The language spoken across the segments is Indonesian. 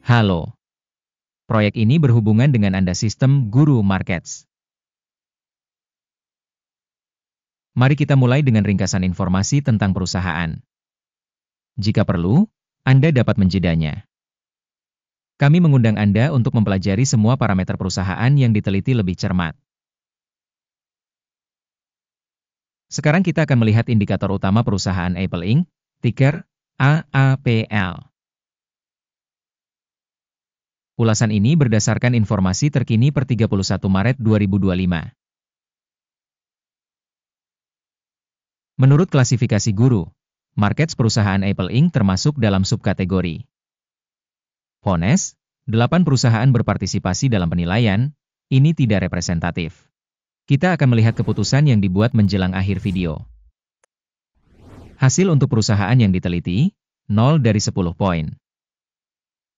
Halo. Proyek ini berhubungan dengan Anda sistem Guru Markets. Mari kita mulai dengan ringkasan informasi tentang perusahaan. Jika perlu, Anda dapat menjedanya. Kami mengundang Anda untuk mempelajari semua parameter perusahaan yang diteliti lebih cermat. Sekarang kita akan melihat indikator utama perusahaan Apple Inc., ticker AAPL. Ulasan ini berdasarkan informasi terkini per 31 Maret 2025. Menurut klasifikasi Guru Markets, perusahaan Apple Inc. termasuk dalam subkategori Honest. 8 perusahaan berpartisipasi dalam penilaian, ini tidak representatif. Kita akan melihat keputusan yang dibuat menjelang akhir video. Hasil untuk perusahaan yang diteliti, 0 dari 10 poin.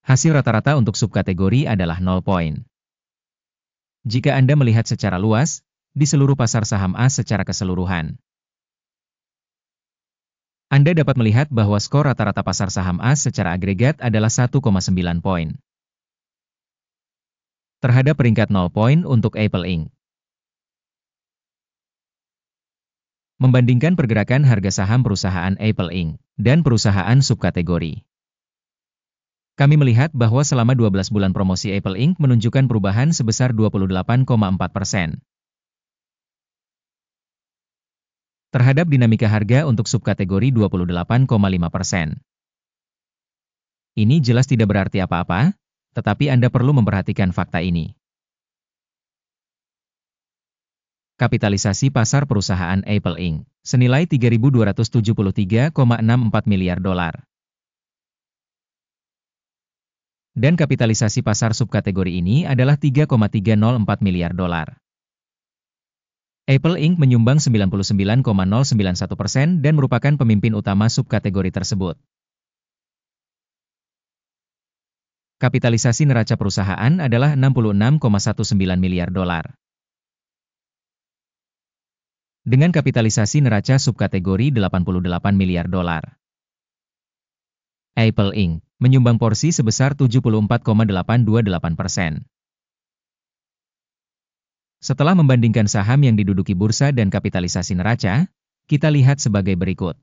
Hasil rata-rata untuk subkategori adalah 0 poin. Jika Anda melihat secara luas, di seluruh pasar saham A secara keseluruhan, Anda dapat melihat bahwa skor rata-rata pasar saham A secara agregat adalah 1,9 poin. Terhadap peringkat 0 poin untuk Apple Inc. Membandingkan pergerakan harga saham perusahaan Apple Inc. dan perusahaan subkategori. Kami melihat bahwa selama 12 bulan promosi Apple Inc. menunjukkan perubahan sebesar 28,4%. Terhadap dinamika harga untuk subkategori 28,5%. Ini jelas tidak berarti apa-apa, tetapi Anda perlu memperhatikan fakta ini. Kapitalisasi pasar perusahaan Apple Inc. senilai $3.273,64 miliar. Dan kapitalisasi pasar subkategori ini adalah $3,304 miliar. Apple Inc. menyumbang 99,091% dan merupakan pemimpin utama subkategori tersebut. Kapitalisasi neraca perusahaan adalah $66,19 miliar. Dengan kapitalisasi neraca subkategori $88 miliar. Apple Inc. menyumbang porsi sebesar 74,828%. Setelah membandingkan saham yang diduduki bursa dan kapitalisasi neraca, kita lihat sebagai berikut.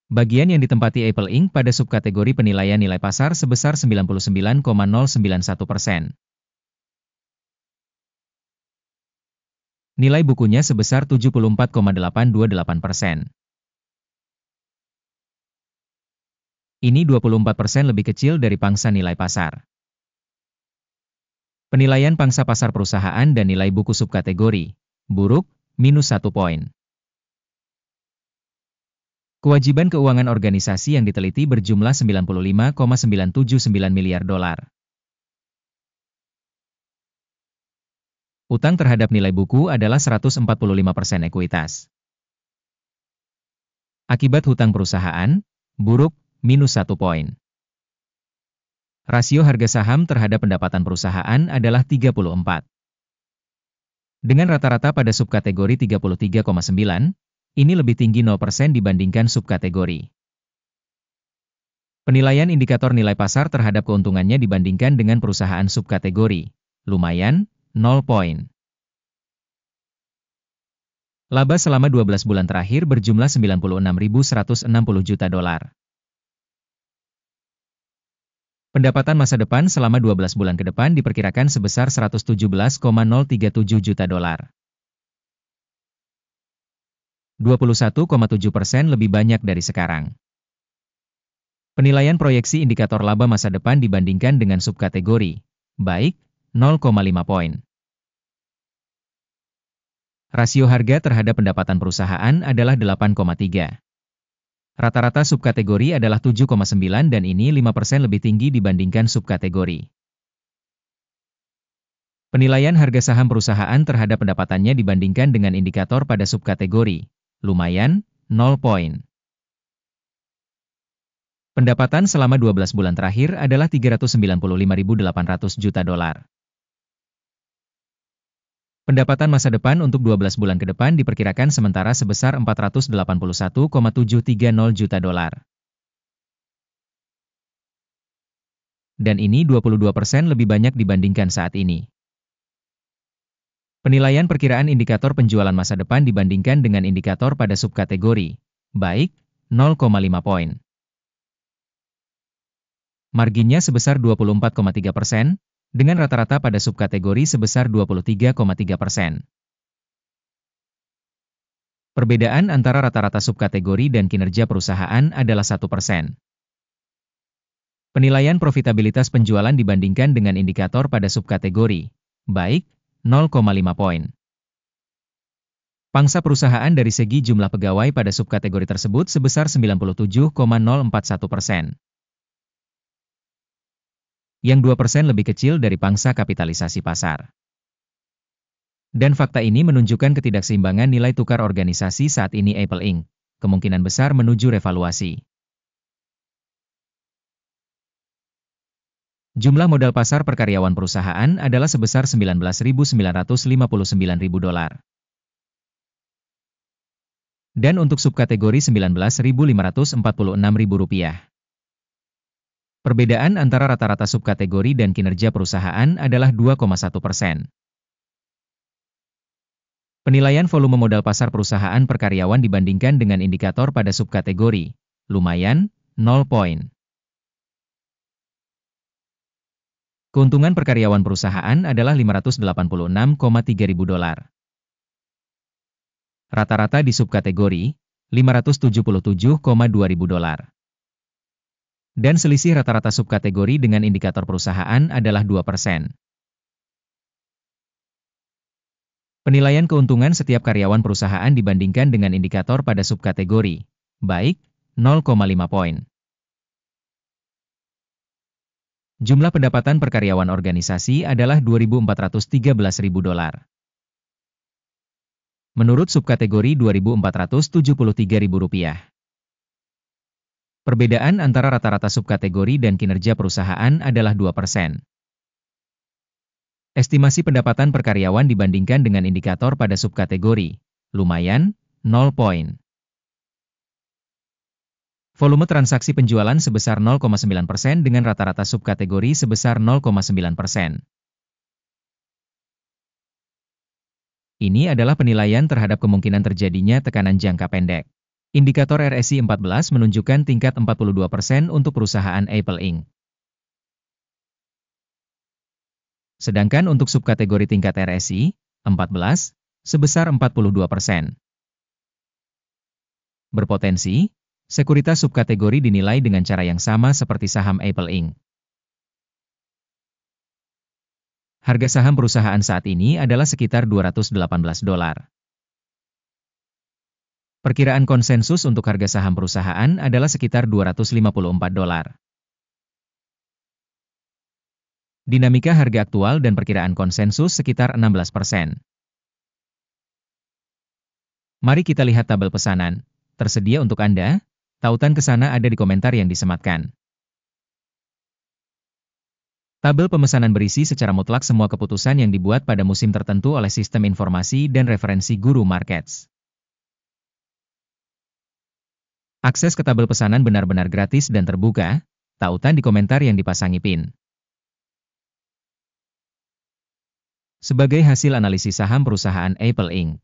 Bagian yang ditempati Apple Inc. pada subkategori penilaian nilai pasar sebesar 99,091%. Nilai bukunya sebesar 74,828%. Ini 24% lebih kecil dari pangsa nilai pasar. Penilaian pangsa pasar perusahaan dan nilai buku subkategori, buruk, -1 poin. Kewajiban keuangan organisasi yang diteliti berjumlah $95,979 miliar. Utang terhadap nilai buku adalah 145% ekuitas. Akibat hutang perusahaan, buruk, -1 poin. Rasio harga saham terhadap pendapatan perusahaan adalah 34. Dengan rata-rata pada subkategori 33,9, ini lebih tinggi 0% dibandingkan subkategori. Penilaian indikator nilai pasar terhadap keuntungannya dibandingkan dengan perusahaan subkategori, lumayan, 0 poin. Laba selama 12 bulan terakhir berjumlah $96.160 juta. Pendapatan masa depan selama 12 bulan ke depan diperkirakan sebesar $117,037 juta. 21,7% lebih banyak dari sekarang. Penilaian proyeksi indikator laba masa depan dibandingkan dengan subkategori, baik, 0,5 poin. Rasio harga terhadap pendapatan perusahaan adalah 8,3. Rata-rata subkategori adalah 7,9 dan ini 5% lebih tinggi dibandingkan subkategori. Penilaian harga saham perusahaan terhadap pendapatannya dibandingkan dengan indikator pada subkategori, lumayan, 0 poin. Pendapatan selama 12 bulan terakhir adalah $395.800 juta. Pendapatan masa depan untuk 12 bulan ke depan diperkirakan sementara sebesar $481,730 juta. dan ini 22% lebih banyak dibandingkan saat ini. Penilaian perkiraan indikator penjualan masa depan dibandingkan dengan indikator pada subkategori, baik, 0,5 poin. Marginnya sebesar 24,3%, dengan rata-rata pada subkategori sebesar 23,3%. Perbedaan antara rata-rata subkategori dan kinerja perusahaan adalah 1%. Penilaian profitabilitas penjualan dibandingkan dengan indikator pada subkategori, baik, 0,5 poin. Pangsa perusahaan dari segi jumlah pegawai pada subkategori tersebut sebesar 97,041%. Yang 2% lebih kecil dari pangsa kapitalisasi pasar. Dan fakta ini menunjukkan ketidakseimbangan nilai tukar organisasi saat ini Apple Inc. kemungkinan besar menuju revaluasi. Jumlah modal pasar per karyawan perusahaan adalah sebesar $19.959.000. Dan untuk subkategori $19.546.000. Perbedaan antara rata-rata subkategori dan kinerja perusahaan adalah 2,1%. Penilaian volume modal pasar perusahaan per karyawan dibandingkan dengan indikator pada subkategori, lumayan, 0 poin. Keuntungan per karyawan perusahaan adalah $586,300. Rata-rata di subkategori, $577,200. Dan selisih rata-rata subkategori dengan indikator perusahaan adalah 2%. Penilaian keuntungan setiap karyawan perusahaan dibandingkan dengan indikator pada subkategori, baik, 0,5 poin. Jumlah pendapatan per karyawan organisasi adalah $2.413.000. Menurut subkategori $2.473.000. Perbedaan antara rata-rata subkategori dan kinerja perusahaan adalah 2%. Estimasi pendapatan per karyawan dibandingkan dengan indikator pada subkategori, lumayan, 0 poin. Volume transaksi penjualan sebesar 0,9% dengan rata-rata subkategori sebesar 0,9%. Ini adalah penilaian terhadap kemungkinan terjadinya tekanan jangka pendek. Indikator RSI 14 menunjukkan tingkat 42% untuk perusahaan Apple Inc. Sedangkan untuk subkategori tingkat RSI 14 sebesar 42%. Berpotensi, sekuritas subkategori dinilai dengan cara yang sama seperti saham Apple Inc. Harga saham perusahaan saat ini adalah sekitar $218. Perkiraan konsensus untuk harga saham perusahaan adalah sekitar $254. Dinamika harga aktual dan perkiraan konsensus sekitar 16%. Mari kita lihat tabel pesanan, tersedia untuk Anda. Tautan ke sana ada di komentar yang disematkan. Tabel pemesanan berisi secara mutlak semua keputusan yang dibuat pada musim tertentu oleh sistem informasi dan referensi Guru Markets. Akses ke tabel pesanan benar-benar gratis dan terbuka, tautan di komentar yang dipasangi pin. Sebagai hasil analisis saham perusahaan Apple Inc.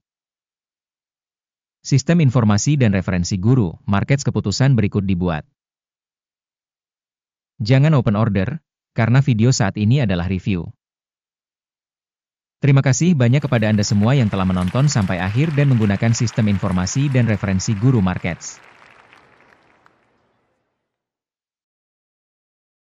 Sistem informasi dan referensi Guru Markets keputusan berikut dibuat. Jangan open order, karena video saat ini adalah review. Terima kasih banyak kepada Anda semua yang telah menonton sampai akhir dan menggunakan sistem informasi dan referensi Guru Markets.